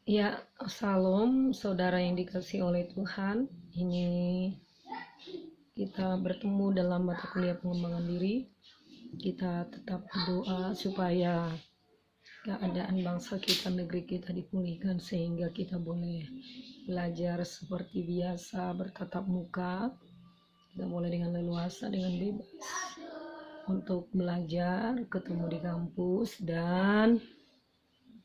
Ya, Salam, saudara yang dikasihi oleh Tuhan. Ini kita bertemu dalam mata kuliah pengembangan diri. Kita tetap berdoa supaya keadaan bangsa kita, negeri kita dipulihkan sehingga kita boleh belajar seperti biasa, bertatap muka. Kita boleh dengan leluasa, dengan bebas untuk belajar, ketemu di kampus, dan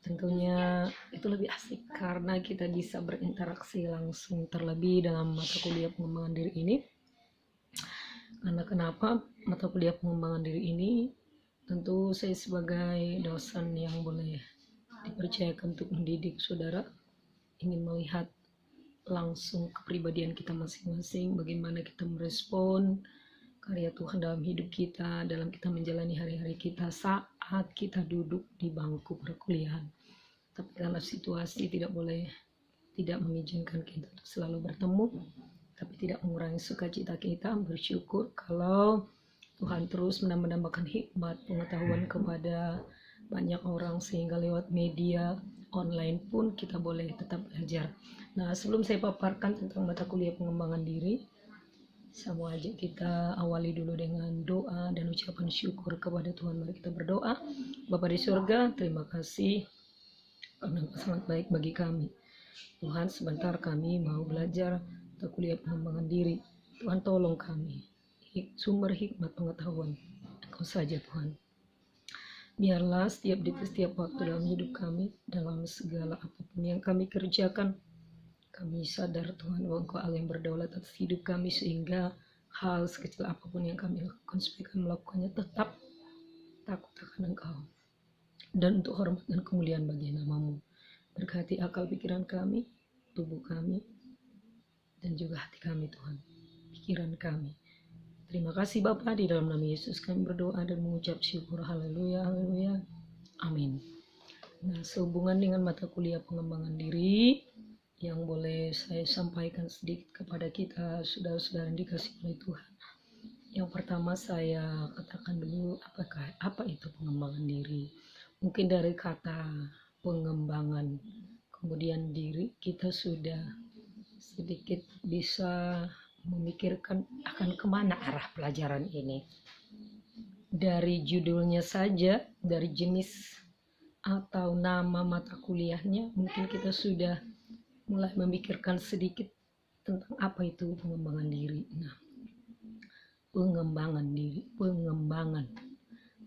tentunya itu lebih asik karena kita bisa berinteraksi langsung, terlebih dalam mata kuliah pengembangan diri ini. Karena kenapa mata kuliah pengembangan diri ini, tentu saya sebagai dosen yang boleh dipercayakan untuk mendidik saudara, ingin melihat langsung kepribadian kita masing-masing, bagaimana kita merespon karya Tuhan dalam hidup kita, dalam kita menjalani hari-hari kita saat kita duduk di bangku perkuliahan. Tapi karena situasi tidak mengizinkan kita untuk selalu bertemu, tapi tidak mengurangi sukacita kita, bersyukur kalau Tuhan terus menambahkan hikmat pengetahuan kepada banyak orang sehingga lewat media online pun kita boleh tetap belajar. Nah, sebelum saya paparkan tentang mata kuliah pengembangan diri, saya mau ajak kita awali dulu dengan doa dan ucapan syukur kepada Tuhan. Mari kita berdoa. Bapa di surga, terima kasih karena sangat baik bagi kami. Tuhan, sebentar kami mau belajar mata kuliah pengembangan diri. Tuhan, tolong kami. Sumber hikmat pengetahuan Engkau saja, Tuhan. Biarlah setiap detik, setiap waktu dalam hidup kami, dalam segala apapun yang kami kerjakan, kami sadar Tuhan bahwa Engkau Allah yang berdaulat atas hidup kami, sehingga hal sekecil apapun yang kami lakukan supaya kami melakukannya tetap takut akan Engkau dan untuk hormat dan kemuliaan bagi nama-Mu. Berkati akal pikiran kami, tubuh kami, dan juga hati kami, Tuhan, pikiran kami. Terima kasih Bapa, di dalam nama Yesus kami berdoa dan mengucap syukur. Haleluya, haleluya, amin. Nah, sehubungan dengan mata kuliah pengembangan diri yang boleh saya sampaikan sedikit kepada kita saudara-saudara yang dikasihi oleh Tuhan. Yang pertama saya katakan dulu, apa itu pengembangan diri. Mungkin dari kata pengembangan kemudian diri, kita sudah sedikit bisa memikirkan akan kemana arah pelajaran ini. Dari judulnya saja, dari jenis atau nama mata kuliahnya, mungkin kita sudah mulai memikirkan sedikit tentang apa itu pengembangan diri. Nah, pengembangan,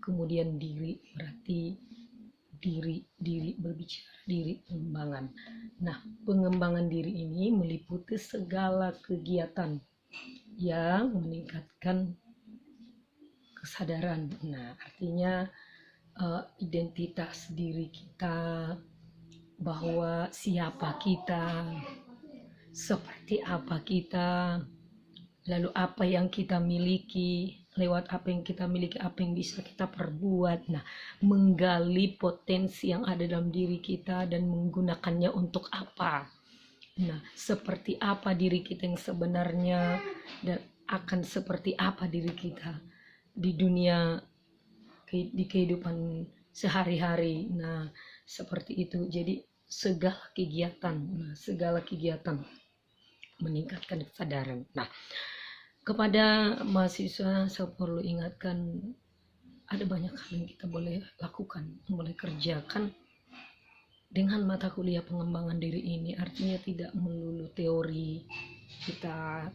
kemudian diri, berarti diri berbicara, diri, pengembangan. Nah, pengembangan diri ini meliputi segala kegiatan yang meningkatkan kesadaran. Nah, artinya identitas diri kita, bahwa siapa kita, seperti apa kita, lalu apa yang kita miliki, lewat apa yang kita miliki, apa yang bisa kita perbuat. Nah, menggali potensi yang ada dalam diri kita dan menggunakannya untuk apa. Nah, seperti apa diri kita yang sebenarnya, dan akan seperti apa diri kita di dunia, di kehidupan sehari-hari. Nah, seperti itu. Jadi segala kegiatan meningkatkan kesadaran. Nah, kepada mahasiswa saya perlu ingatkan, ada banyak hal yang kita boleh lakukan, boleh kerjakan dengan mata kuliah pengembangan diri ini. Artinya tidak melulu teori, kita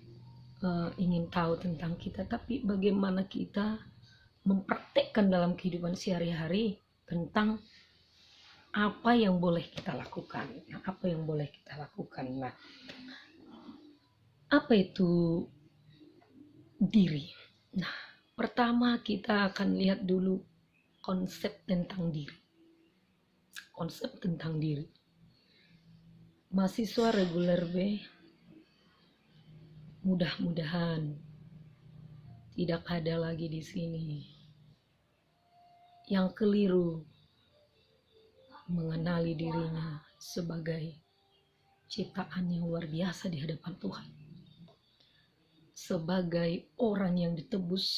ingin tahu tentang kita, tapi bagaimana kita mempraktekkan dalam kehidupan sehari-hari tentang apa yang boleh kita lakukan. Nah, apa itu diri? Nah, pertama kita akan lihat dulu konsep tentang diri. Mahasiswa reguler B, mudah-mudahan tidak ada lagi di sini yang keliru mengenali dirinya sebagai ciptaan yang luar biasa di hadapan Tuhan, sebagai orang yang ditebus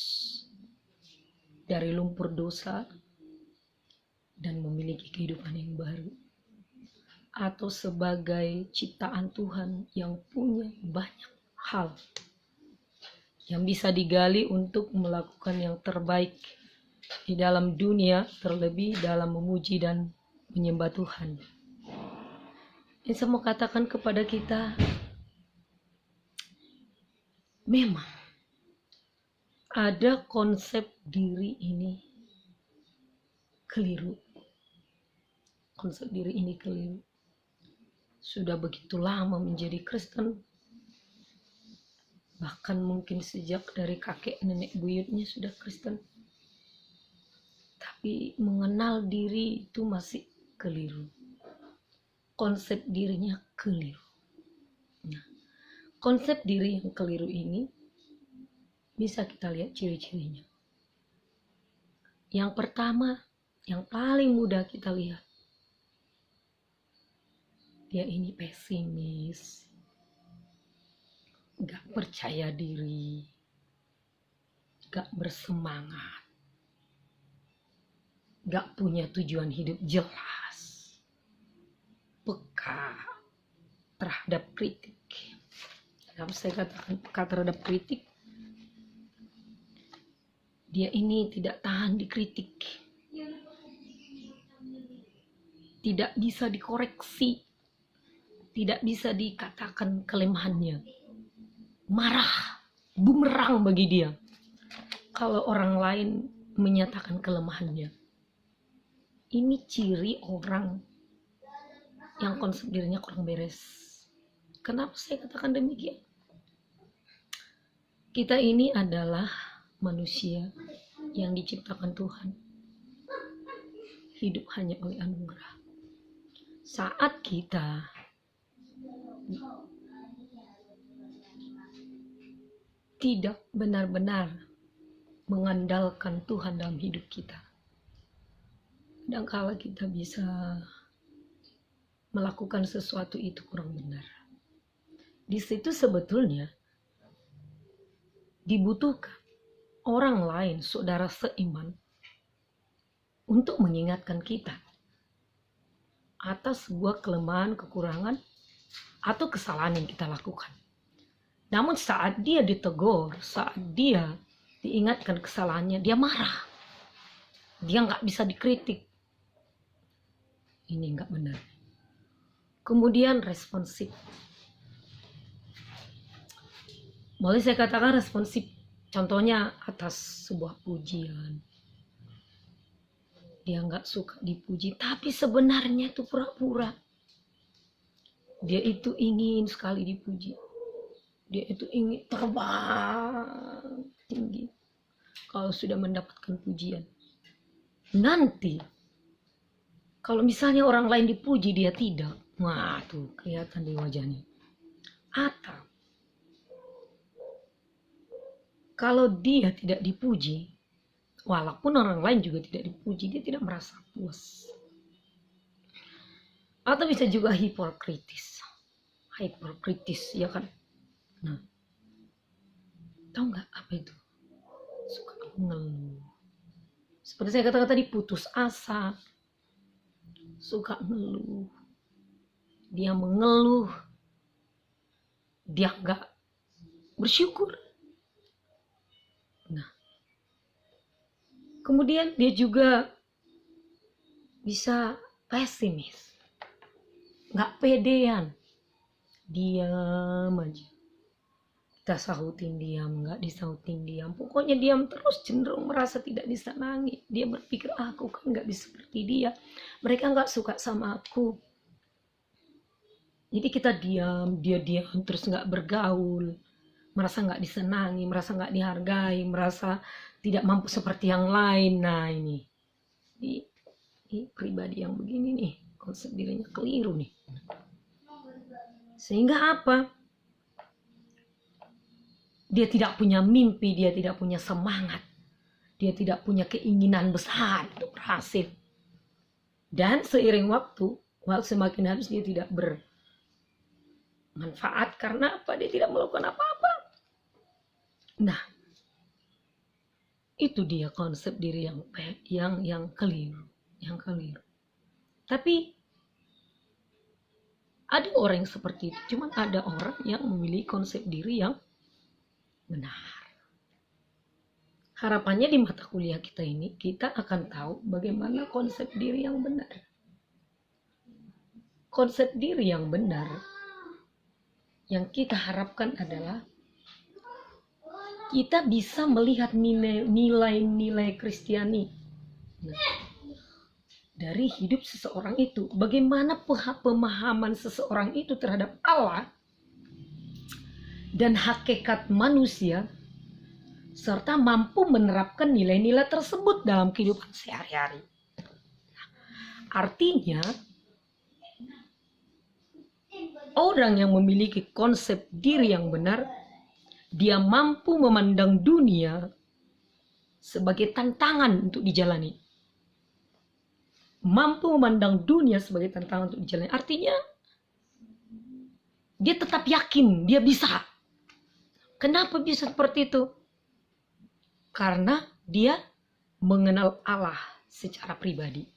dari lumpur dosa dan memiliki kehidupan yang baru. atau sebagai ciptaan Tuhan yang punya banyak hal yang bisa digali untuk melakukan yang terbaik di dalam dunia, terlebih dalam memuji dan menyembah Tuhan. Ini saya mau katakan kepada kita, memang ada konsep diri ini keliru. Konsep diri ini keliru. Sudah begitu lama menjadi Kristen, bahkan mungkin sejak dari kakek nenek buyutnya sudah Kristen, tapi mengenal diri itu masih keliru. Konsep dirinya keliru. Nah, konsep diri yang keliru ini bisa kita lihat ciri-cirinya. Yang pertama, yang paling mudah kita lihat, dia ini pesimis, gak percaya diri, gak bersemangat, gak punya tujuan hidup jelas, peka terhadap kritik. Kalau saya katakan peka terhadap kritik, dia ini tidak tahan dikritik, tidak bisa dikoreksi, tidak bisa dikatakan kelemahannya. Marah, bumerang bagi dia kalau orang lain menyatakan kelemahannya. Ini ciri orang yang konsep dirinya kurang beres. Kenapa saya katakan demikian? Kita ini adalah manusia yang diciptakan Tuhan, hidup hanya oleh anugerah. Saat kita tidak benar-benar mengandalkan Tuhan dalam hidup kita, kadangkala kita bisa melakukan sesuatu itu kurang benar. Di situ sebetulnya dibutuhkan orang lain, saudara seiman, untuk mengingatkan kita atas sebuah kelemahan, kekurangan, atau kesalahan yang kita lakukan. Namun saat dia ditegur, saat dia diingatkan kesalahannya, dia marah. Dia nggak bisa dikritik. Ini nggak benar. Kemudian responsif. Boleh saya katakan responsif. Contohnya atas sebuah pujian. Dia nggak suka dipuji, tapi sebenarnya itu pura-pura. Dia itu ingin sekali dipuji. Dia itu ingin terbang tinggi kalau sudah mendapatkan pujian. Nanti kalau misalnya orang lain dipuji, dia tidak. Wah, tuh kelihatan di wajahnya. Atau kalau dia tidak dipuji, walaupun orang lain juga tidak dipuji, dia tidak merasa puas. Atau bisa juga hiperkritis, ya kan? Nah, tahu nggak apa itu? Suka mengeluh. Seperti saya katakan tadi, putus asa, suka ngeluh. Dia mengeluh, dia nggak bersyukur. Nah, kemudian dia juga bisa pesimis, nggak pedean, diam aja. Kita sautin diam, nggak disautin diam. Pokoknya diam terus, cenderung merasa tidak disenangi. Dia berpikir, aku kan nggak bisa seperti dia. Mereka nggak suka sama aku. Jadi kita diam, dia diam terus nggak bergaul. Merasa nggak disenangi, merasa nggak dihargai, merasa tidak mampu seperti yang lain. Nah ini pribadi yang begini nih, konsep dirinya keliru nih. Sehingga apa? Dia tidak punya mimpi, dia tidak punya semangat, dia tidak punya keinginan besar untuk berhasil. Dan seiring waktu semakin habis dia tidak bermanfaat karena apa? Dia tidak melakukan apa-apa. Nah, itu dia konsep diri yang keliru, Tapi Ada orang yang seperti itu, cuman ada orang yang memiliki konsep diri yang benar. Harapannya di mata kuliah kita ini, kita akan tahu bagaimana konsep diri yang benar. Konsep diri yang benar yang kita harapkan adalah kita bisa melihat nilai-nilai Kristiani dari hidup seseorang itu. Bagaimana pemahaman seseorang itu terhadap Allah dan hakikat manusia, serta mampu menerapkan nilai-nilai tersebut dalam kehidupan sehari-hari. Artinya, orang yang memiliki konsep diri yang benar, dia mampu memandang dunia sebagai tantangan untuk dijalani. Mampu memandang dunia sebagai tantangan untuk dijalani. Artinya, dia tetap yakin dia bisa. Kenapa bisa seperti itu? Karena dia mengenal Allah secara pribadi.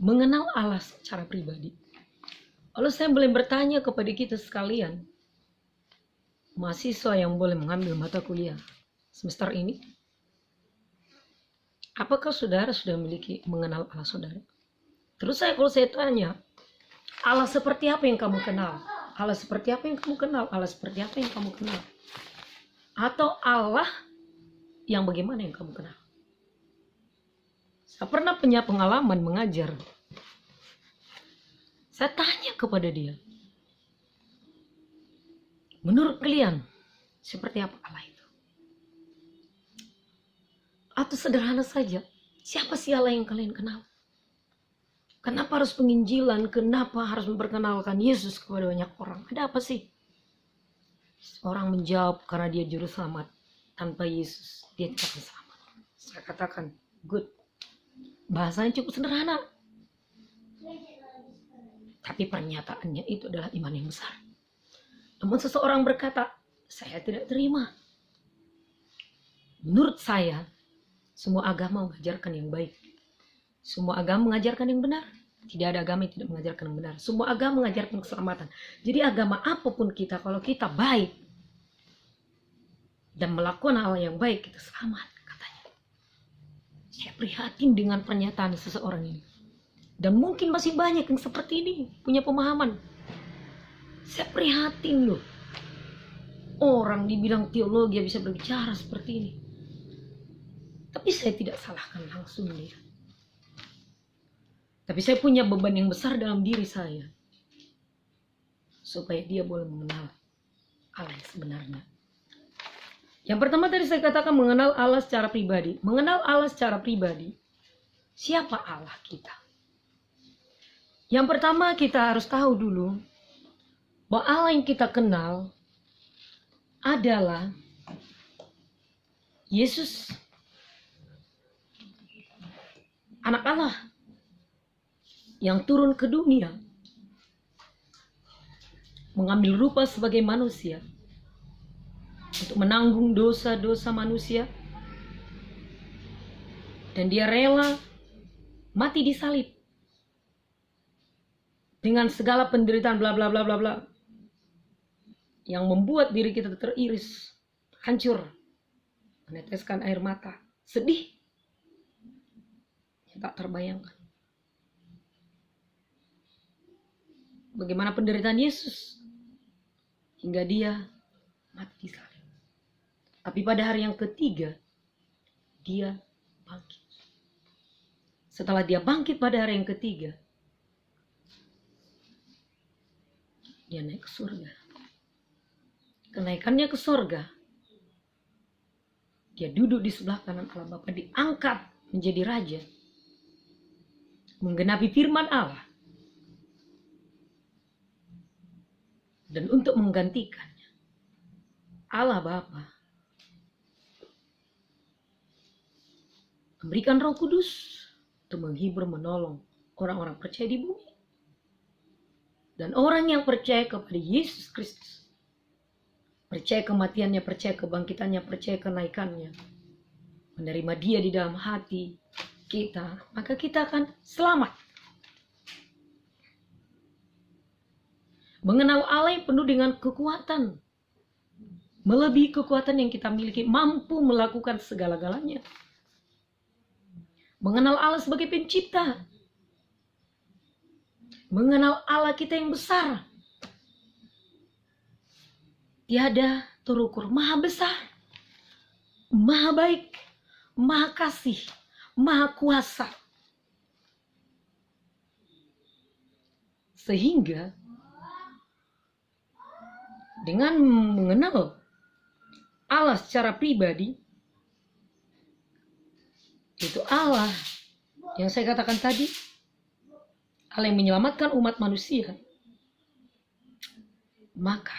Mengenal Allah secara pribadi. Lalu saya boleh bertanya kepada kita sekalian, mahasiswa yang boleh mengambil mata kuliah semester ini, apakah saudara sudah mengenal Allah saudara? Terus kalau saya tanya, Allah seperti apa yang kamu kenal? Allah seperti apa yang kamu kenal? Allah seperti apa yang kamu kenal? Atau Allah yang bagaimana yang kamu kenal? Saya pernah punya pengalaman mengajar. Saya tanya kepada dia, menurut kalian seperti apa Allah itu? Atau sederhana saja, siapa sih Allah yang kalian kenal? Kenapa harus penginjilan? Kenapa harus memperkenalkan Yesus kepada banyak orang? Ada apa sih? Orang menjawab, karena dia juru selamat. Tanpa Yesus dia tidak akan selamat. Saya katakan, good. Bahasanya cukup sederhana. Tapi pernyataannya itu adalah iman yang besar. Namun seseorang berkata, saya tidak terima. Menurut saya, semua agama mengajarkan yang baik. Semua agama mengajarkan yang benar. Tidak ada agama yang tidak mengajarkan yang benar. Semua agama mengajarkan keselamatan. Jadi agama apapun kita, kalau kita baik dan melakukan hal yang baik, kita selamat, katanya. Saya prihatin dengan pernyataan seseorang ini. Dan mungkin masih banyak yang seperti ini, punya pemahaman. Saya prihatin loh. Orang di bidang teologi bisa berbicara seperti ini. Tapi saya tidak salahkan langsung dia. Tapi saya punya beban yang besar dalam diri saya. Supaya dia boleh mengenal Allah yang sebenarnya. Yang pertama tadi saya katakan mengenal Allah secara pribadi. Mengenal Allah secara pribadi. Siapa Allah kita? Yang pertama kita harus tahu dulu bahwa Allah yang kita kenal adalah Yesus, anak Allah yang turun ke dunia, mengambil rupa sebagai manusia untuk menanggung dosa-dosa manusia, dan dia rela mati di salib dengan segala penderitaan bla bla bla bla bla yang membuat diri kita teriris, hancur, meneteskan air mata, sedih yang tak terbayangkan. Bagaimana penderitaan Yesus hingga dia mati di salib. Tapi pada hari yang ketiga dia bangkit. Setelah dia bangkit pada hari yang ketiga, dia naik ke surga. Kenaikannya ke surga, dia duduk di sebelah kanan Allah Bapa, diangkat menjadi raja, menggenapi firman Allah. Dan untuk menggantikannya, Allah Bapa memberikan Roh Kudus untuk menghibur, menolong orang-orang percaya di bumi. Dan orang yang percaya kepada Yesus Kristus, percaya kematiannya, percaya kebangkitannya, percaya kenaikannya, menerima dia di dalam hati kita, maka kita akan selamat. Mengenal Allah yang penuh dengan kekuatan, melebihi kekuatan yang kita miliki, mampu melakukan segala-galanya. Mengenal Allah sebagai pencipta, mengenal Allah kita yang besar, tiada terukur, maha besar, maha baik, maha kasih, maha kuasa. Sehingga dengan mengenal Allah secara pribadi, itu Allah yang saya katakan tadi, Allah yang menyelamatkan umat manusia, maka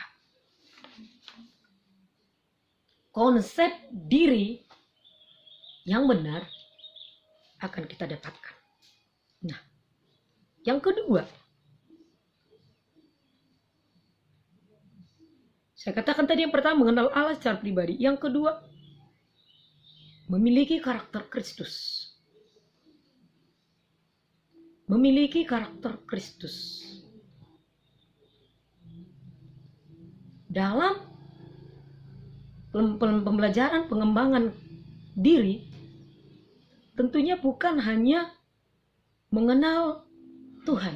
konsep diri yang benar akan kita dapatkan. Nah, yang kedua, saya katakan tadi yang pertama mengenal Allah secara pribadi. Yang kedua, memiliki karakter Kristus. Memiliki karakter Kristus. Dalam pembelajaran pengembangan diri, tentunya bukan hanya mengenal Tuhan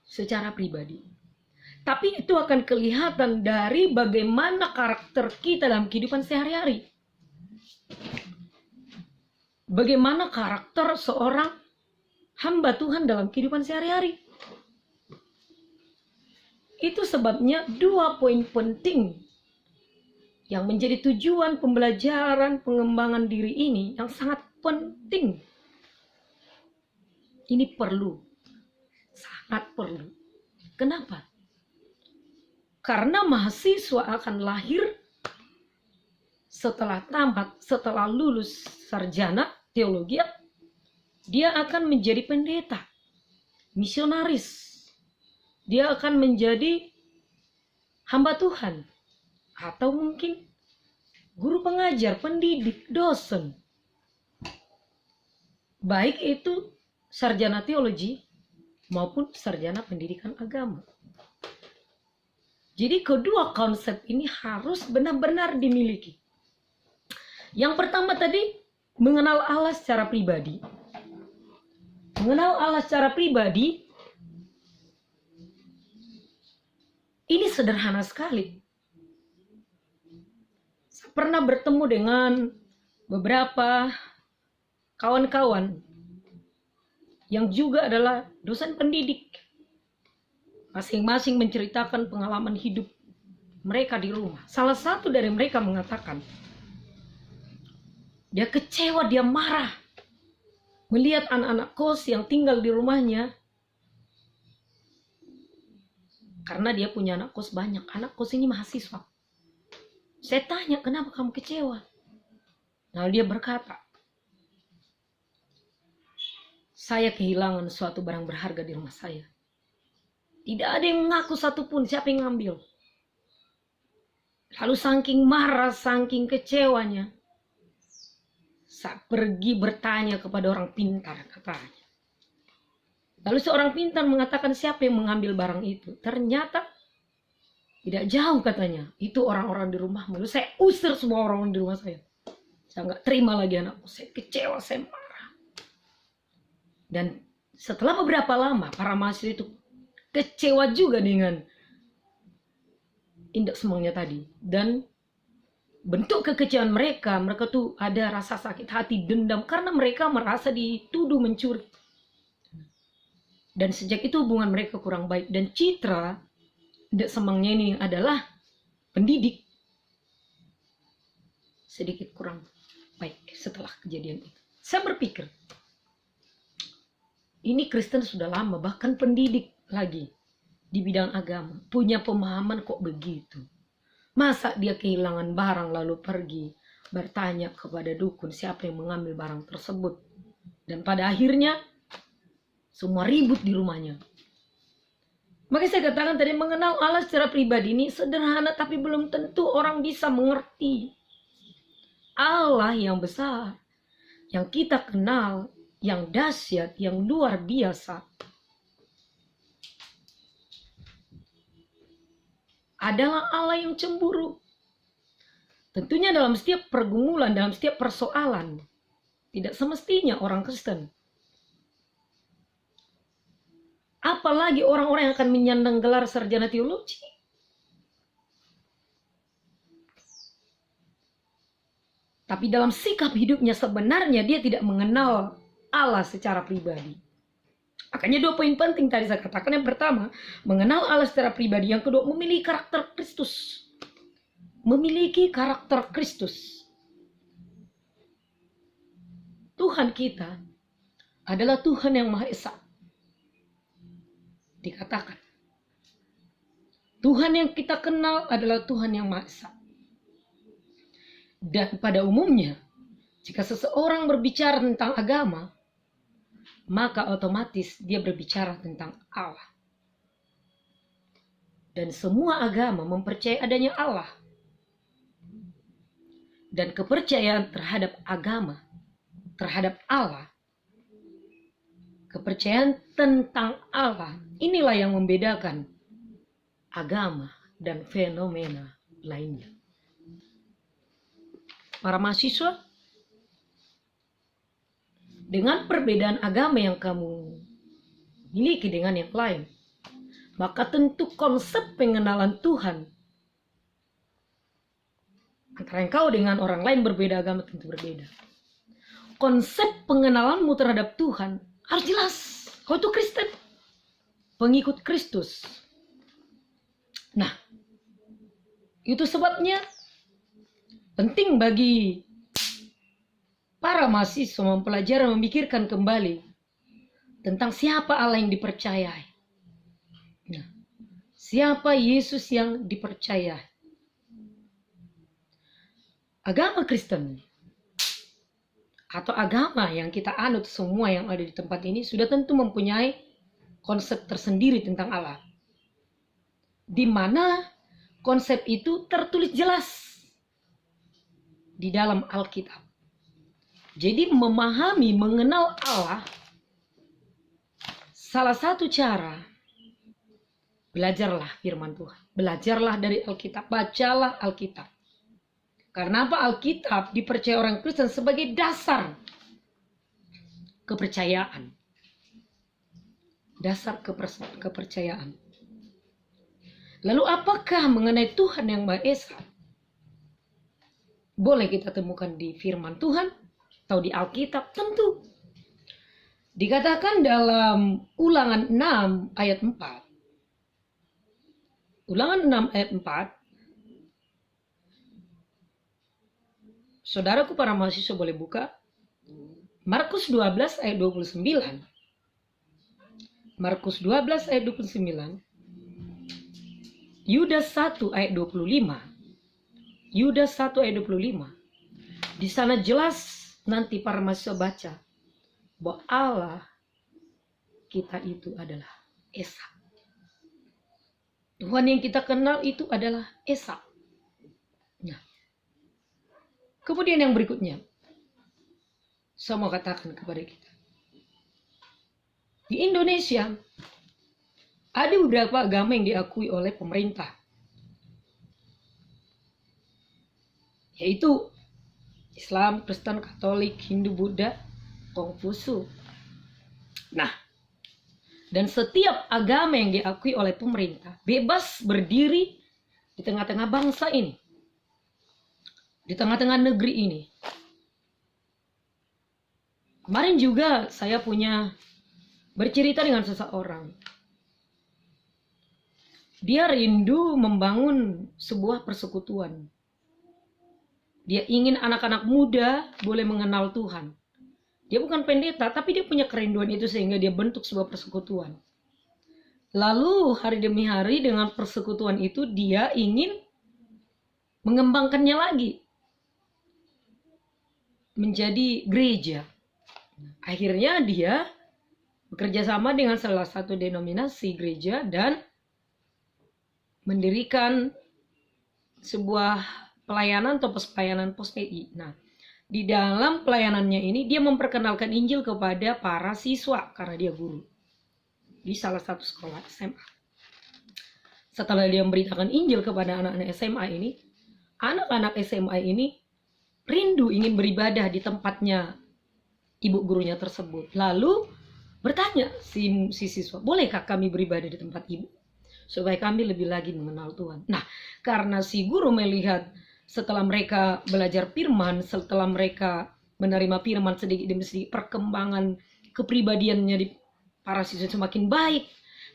secara pribadi, tapi itu akan kelihatan dari bagaimana karakter kita dalam kehidupan sehari-hari. Bagaimana karakter seorang hamba Tuhan dalam kehidupan sehari-hari. Itu sebabnya 2 poin penting yang menjadi tujuan pembelajaran pengembangan diri ini yang sangat penting. Ini perlu, sangat perlu. Kenapa? Karena mahasiswa akan lahir setelah tamat, setelah lulus sarjana teologi, dia akan menjadi pendeta, misionaris. Dia akan menjadi hamba Tuhan, atau mungkin guru pengajar, pendidik, dosen. Baik itu sarjana teologi maupun sarjana pendidikan agama. Jadi kedua konsep ini harus benar-benar dimiliki. Yang pertama tadi, mengenal Allah secara pribadi. Mengenal Allah secara pribadi, ini sederhana sekali. Saya pernah bertemu dengan beberapa kawan-kawan yang juga adalah dosen pendidik. Masing-masing menceritakan pengalaman hidup mereka di rumah. Salah satu dari mereka mengatakan, dia kecewa, dia marah melihat anak-anak kos yang tinggal di rumahnya. Karena dia punya anak kos banyak. Anak kos ini mahasiswa. Saya tanya, kenapa kamu kecewa? Lalu dia berkata, saya kehilangan suatu barang berharga di rumah saya. Tidak ada yang mengaku satupun siapa yang ngambil. Lalu saking marah, saking kecewanya, saya pergi bertanya kepada orang pintar, katanya. Lalu seorang pintar mengatakan siapa yang mengambil barang itu. Ternyata tidak jauh, katanya. Itu orang-orang di rumah. Lalu saya usir semua orang di rumah saya. Saya nggak terima lagi anakku. Saya kecewa, saya marah. Dan setelah beberapa lama, para mahasiswa itu kecewa juga dengan indeks semangnya tadi. Dan bentuk kekecewaan mereka tuh ada rasa sakit hati, dendam. Karena mereka merasa dituduh mencuri. Dan sejak itu hubungan mereka kurang baik. Dan citra indeks semangnya ini adalah pendidik. Sedikit kurang baik setelah kejadian itu. Saya berpikir, ini Kristen sudah lama, bahkan pendidik lagi di bidang agama, punya pemahaman kok begitu. Masa dia kehilangan barang lalu pergi bertanya kepada dukun siapa yang mengambil barang tersebut. Dan pada akhirnya semua ribut di rumahnya. Makanya saya katakan tadi, mengenal Allah secara pribadi ini sederhana, tapi belum tentu orang bisa mengerti. Allah yang besar, yang kita kenal, yang dahsyat, yang luar biasa, adalah Allah yang cemburu. Tentunya dalam setiap pergumulan, dalam setiap persoalan, tidak semestinya orang Kristen, apalagi orang-orang yang akan menyandang gelar sarjana teologi, tapi dalam sikap hidupnya sebenarnya dia tidak mengenal Allah secara pribadi. Makanya 2 poin penting tadi saya katakan. Yang pertama, mengenal Allah secara pribadi. Yang kedua, memiliki karakter Kristus. Memiliki karakter Kristus. Tuhan kita adalah Tuhan yang Maha Esa. Dikatakan, Tuhan yang kita kenal adalah Tuhan yang Maha Esa. Dan pada umumnya, jika seseorang berbicara tentang agama, maka otomatis dia berbicara tentang Allah. Dan semua agama mempercayai adanya Allah. Dan kepercayaan terhadap agama, terhadap Allah, kepercayaan tentang Allah, inilah yang membedakan agama dan fenomena lainnya. Para mahasiswa, dengan perbedaan agama yang kamu miliki dengan yang lain, maka tentu konsep pengenalan Tuhan antara engkau dengan orang lain berbeda agama tentu berbeda. Konsep pengenalanmu terhadap Tuhan harus jelas. Kau itu Kristen, pengikut Kristus. Nah, itu sebabnya penting bagi para mahasiswa mempelajari, memikirkan kembali tentang siapa Allah yang dipercayai. Nah, siapa Yesus yang dipercayai. Agama Kristen atau agama yang kita anut semua yang ada di tempat ini sudah tentu mempunyai konsep tersendiri tentang Allah. Di mana konsep itu tertulis jelas di dalam Alkitab. Jadi memahami, mengenal Allah, salah satu cara, belajarlah firman Tuhan. Belajarlah dari Alkitab, bacalah Alkitab. Karena apa? Alkitab dipercaya orang Kristen sebagai dasar kepercayaan. Dasar kepercayaan. Lalu apakah mengenai Tuhan yang Maha Esa? Boleh kita temukan di firman Tuhan atau di Alkitab? Tentu. Dikatakan dalam Ulangan 6 ayat 4. Ulangan 6 ayat 4. Saudaraku para mahasiswa boleh buka Markus 12 ayat 29. Markus 12 ayat 29. Yudas 1 ayat 25. Yudas 1 ayat 25. Di sana jelas nanti para mahasiswa baca bahwa Allah kita itu adalah Esa. Tuhan yang kita kenal itu adalah Esa. Nah, kemudian yang berikutnya, saya mau katakan kepada kita. Di Indonesia, ada beberapa agama yang diakui oleh pemerintah. Yaitu Islam, Kristen, Katolik, Hindu, Buddha, Konghucu. Nah, dan setiap agama yang diakui oleh pemerintah bebas berdiri di tengah-tengah bangsa ini. Di tengah-tengah negeri ini. Kemarin juga saya bercerita dengan seseorang. Dia rindu membangun sebuah persekutuan. Dia ingin anak-anak muda boleh mengenal Tuhan. Dia bukan pendeta, tapi dia punya kerinduan itu sehingga dia bentuk sebuah persekutuan. Lalu hari demi hari dengan persekutuan itu dia ingin mengembangkannya lagi. Menjadi gereja. Akhirnya dia bekerja sama dengan salah satu denominasi gereja dan mendirikan sebuah pelayanan atau pelayanan pos PI. Nah, di dalam pelayanannya ini dia memperkenalkan Injil kepada para siswa karena dia guru di salah satu sekolah SMA. setelah dia memberitakan Injil kepada anak-anak SMA ini, anak-anak SMA ini rindu ingin beribadah di tempatnya ibu gurunya tersebut. Lalu bertanya si siswa, bolehkah kami beribadah di tempat ibu? Supaya kami lebih lagi mengenal Tuhan. Nah, karena si guru melihat setelah mereka belajar firman, setelah mereka menerima firman sedikit demi sedikit, perkembangan kepribadiannya di para siswa semakin baik,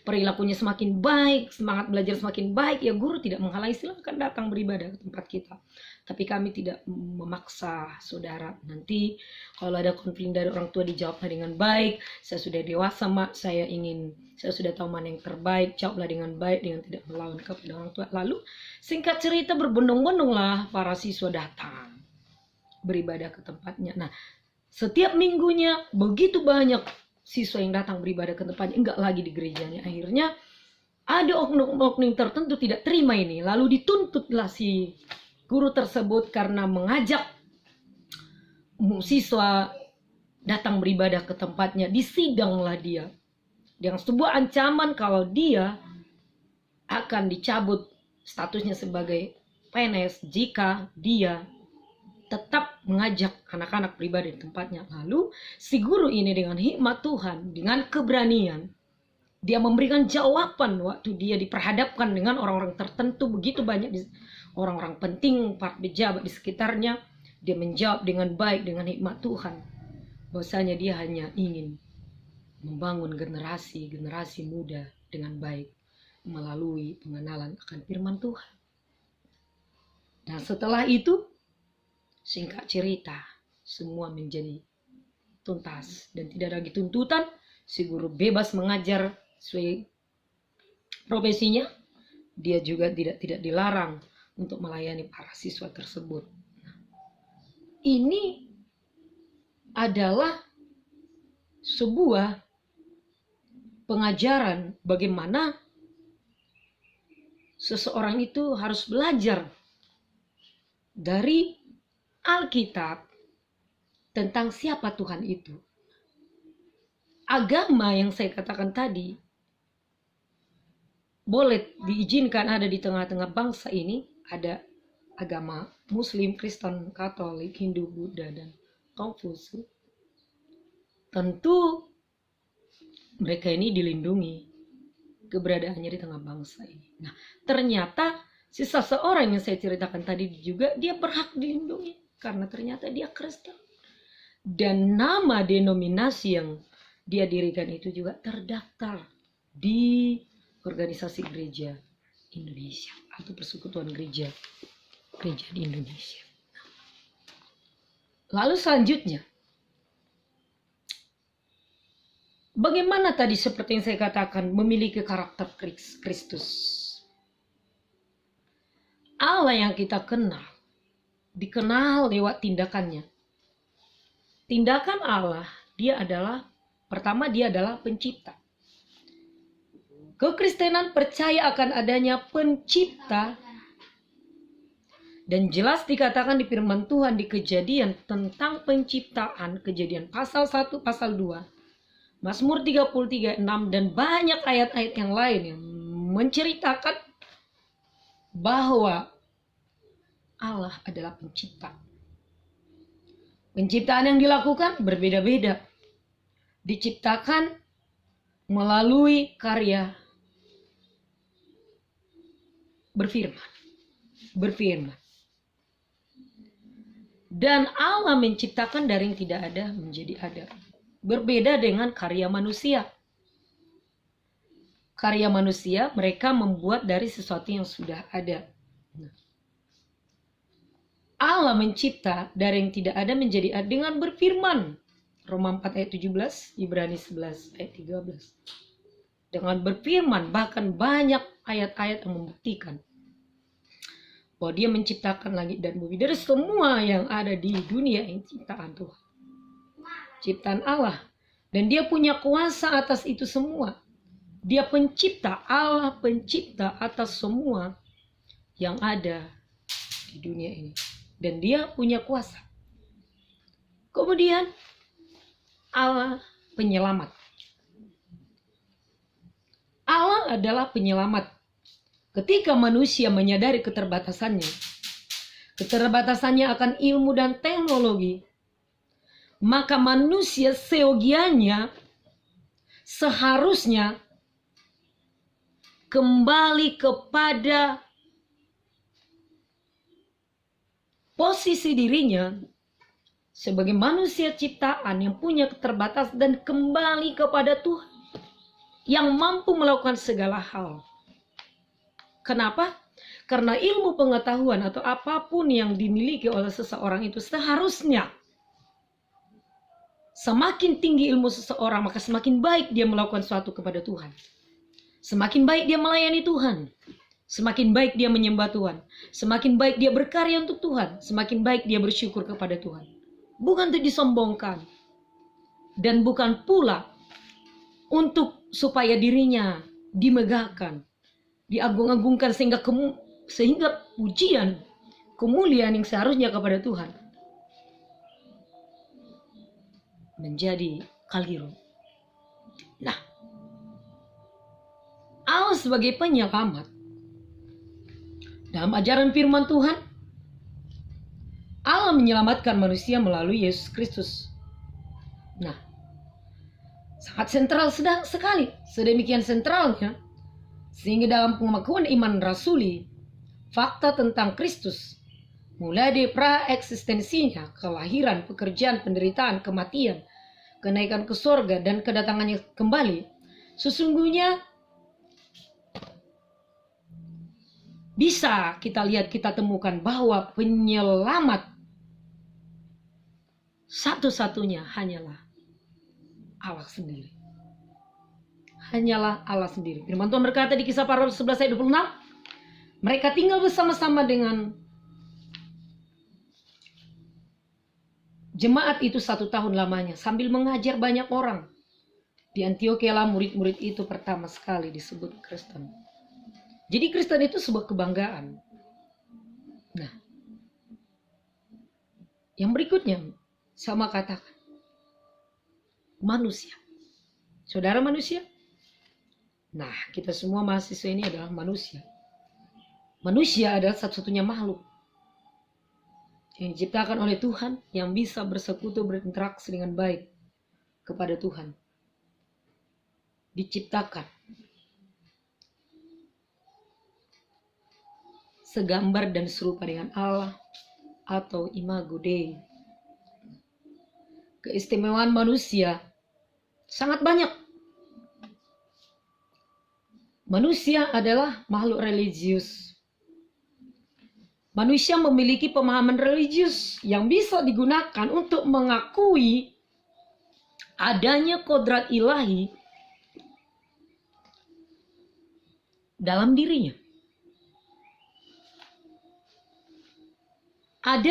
perilakunya semakin baik, semangat belajar semakin baik, ya guru tidak menghalangi, silakan datang beribadah ke tempat kita. Tapi kami tidak memaksa saudara. Nanti kalau ada konflik dari orang tua dijawablah dengan baik. Saya sudah dewasa, mak, saya sudah tahu mana yang terbaik, jawablah dengan baik, dengan tidak melawan kepada orang tua. Lalu singkat cerita berbondong-bondonglah para siswa datang beribadah ke tempatnya. Nah, setiap minggunya begitu banyak siswa yang datang beribadah ke tempatnya, enggak lagi di gerejanya. Akhirnya ada oknum-oknum tertentu tidak terima ini, lalu dituntutlah si guru tersebut karena mengajak siswa datang beribadah ke tempatnya. Disidanglah dia dengan sebuah ancaman kalau dia akan dicabut statusnya sebagai PNS jika dia tetap mengajak anak-anak beribadah di tempatnya. Lalu si guru ini dengan hikmat Tuhan, dengan keberanian, dia memberikan jawaban waktu dia diperhadapkan dengan orang-orang tertentu, begitu banyak orang-orang penting, para pejabat di sekitarnya. Dia menjawab dengan baik, dengan hikmat Tuhan, bahwasanya dia hanya ingin membangun generasi muda dengan baik melalui pengenalan akan firman Tuhan. Dan setelah itu, singkat cerita, semua menjadi tuntas dan tidak ada lagi tuntutan. Si guru bebas mengajar sesuai profesinya. Dia juga tidak dilarang untuk melayani para siswa tersebut. Ini adalah sebuah pengajaran bagaimana seseorang itu harus belajar dari Alkitab tentang siapa Tuhan itu. Agama yang saya katakan tadi boleh diizinkan ada di tengah-tengah bangsa ini. Ada agama Muslim, Kristen, Katolik, Hindu, Buddha, dan Konfusius. Tentu mereka ini dilindungi keberadaannya di tengah bangsa ini. Nah, ternyata seseorang yang saya ceritakan tadi juga dia berhak dilindungi karena ternyata dia Kristen. Dan nama denominasi yang dia dirikan itu juga terdaftar di Organisasi Gereja Indonesia atau Persekutuan Gereja di Indonesia. Lalu selanjutnya, bagaimana tadi seperti yang saya katakan memiliki karakter Kristus? Allah yang kita kenal, dikenal lewat tindakannya. Tindakan Allah, pertama dia adalah pencipta. Kekristenan percaya akan adanya pencipta. Dan jelas dikatakan di firman Tuhan di Kejadian tentang penciptaan, Kejadian pasal 1, pasal 2, Mazmur 33, 6, dan banyak ayat-ayat yang lain yang menceritakan bahwa Allah adalah pencipta. Penciptaan yang dilakukan berbeda-beda. Diciptakan melalui karya berfirman. Dan Allah menciptakan dari yang tidak ada menjadi ada. Berbeda dengan karya manusia. Karya manusia mereka membuat dari sesuatu yang sudah ada. Allah mencipta dari yang tidak ada menjadi ada dengan berfirman. Roma 4 ayat 17, Ibrani 11 ayat 13. Dengan berfirman, bahkan banyak ayat-ayat yang membuktikan bahwa dia menciptakan langit dan bumi dari semua yang ada di dunia ini ciptaan Tuhan. Ciptaan Allah. Dan dia punya kuasa atas itu semua. Dia pencipta, Allah pencipta atas semua yang ada di dunia ini. Dan dia punya kuasa. Kemudian Allah penyelamat. Allah adalah penyelamat. Ketika manusia menyadari keterbatasannya akan ilmu dan teknologi, maka manusia seyogianya seharusnya kembali kepada posisi dirinya sebagai manusia ciptaan yang punya keterbatasan dan kembali kepada Tuhan yang mampu melakukan segala hal. Kenapa? Karena ilmu pengetahuan atau apapun yang dimiliki oleh seseorang itu seharusnya semakin tinggi ilmu seseorang, maka semakin baik dia melakukan sesuatu kepada Tuhan. Semakin baik dia melayani Tuhan. Semakin baik dia menyembah Tuhan. Semakin baik dia berkarya untuk Tuhan. Semakin baik dia bersyukur kepada Tuhan. Bukan untuk disombongkan. Dan bukan pula untuk supaya dirinya dimegahkan, diagung-agungkan sehingga pujian, kemuliaan yang seharusnya kepada Tuhan menjadi keliru. Nah, Allah sebagai penyelamat dalam ajaran firman Tuhan, Allah menyelamatkan manusia melalui Yesus Kristus. Nah, sangat sentral sekali, sedemikian sentralnya sehingga dalam pengakuan iman rasuli, fakta tentang Kristus mulai dari pra-eksistensinya, kelahiran, pekerjaan, penderitaan, kematian, kenaikan ke sorga, dan kedatangannya kembali, sesungguhnya bisa kita lihat, kita temukan bahwa penyelamat satu-satunya hanyalah Allah sendiri. Hanyalah Allah sendiri. Firman Tuhan berkata di Kisah Para Rasul 11 ayat 26, mereka tinggal bersama-sama dengan jemaat itu 1 tahun lamanya sambil mengajar banyak orang. Di Antiokhia lah murid-murid itu pertama sekali disebut Kristen. Jadi Kristen itu sebuah kebanggaan. Nah, yang berikutnya sama katakan manusia. Saudara manusia? Nah, kita semua mahasiswa ini adalah manusia. Manusia adalah satu-satunya makhluk yang diciptakan oleh Tuhan yang bisa bersekutu, berinteraksi dengan baik kepada Tuhan. Diciptakan segambar dan serupa dengan Allah atau imago Dei. Keistimewaan manusia sangat banyak. Manusia adalah makhluk religius. Manusia memiliki pemahaman religius yang bisa digunakan untuk mengakui adanya kodrat ilahi dalam dirinya.